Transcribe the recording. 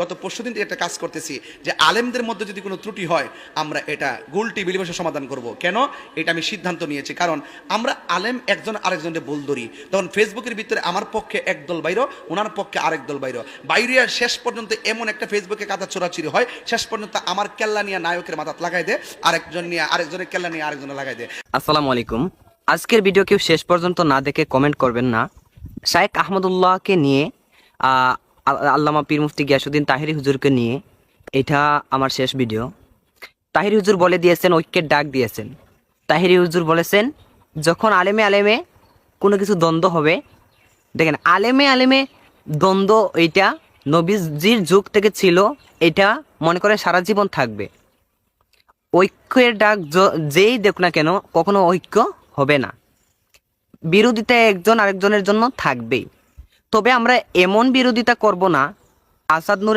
গত পরশুদিন থেকে একটা কাজ করতেছি যে আলেমদের মধ্যে যদি কোনো ত্রুটি হয় আমরা এটা গোল টেবিলে বসে সমাধান করব। কেন? এটা আমি সিদ্ধান্ত নিয়েছি, কারণ আমরা আলেম একজন আরেকজনকে ভুল ধরি, তখন ফেসবুকের ভিতরে আমার পক্ষে একদল বাইর, ওনার পক্ষে আরেক দল বাইর, বাইরে শেষ পর্যন্ত এমন একটা ফেসবুকে কাদা চোরাচুরি হয়, শেষ পর্যন্ত আমার কেল্লা নিয়ে নায়কের মাথাত লাগাই দেয়, আরেকজন নিয়ে আরেকজনের কেল্লা নিয়ে আরেকজনে লাগাই দেয়। আসসালামু আলাইকুম। আজকের ভিডিও কেউ শেষ পর্যন্ত না দেখে কমেন্ট করবেন না। শায়েখ আহমদুল্লাহকে নিয়ে আল্লামা পীর মুফতি গিয়াসউদ্দিন তাহেরি হুজুরকে নিয়ে এটা আমার শেষ ভিডিও। তাহেরি হুজুর বলে দিয়েছেন, ঐক্যের ডাক দিয়েছেন। তাহেরি হুজুর বলেছেন যখন আলেমে আলেমে কোনো কিছু দ্বন্দ্ব হবে, দেখেন আলেমে আলেমে দ্বন্দ্ব এইটা নবীজির যুগ থেকে ছিল, এটা মনে করে সারা জীবন থাকবে। ঐক্যের ডাক যেই দেখ না কেন কখনো ঐক্য হবে না, বিরোধিতা একজন আরেকজনের জন্য থাকবেই। তবে আমরা এমন বিরোধিতা করব না, আসাদ নূরের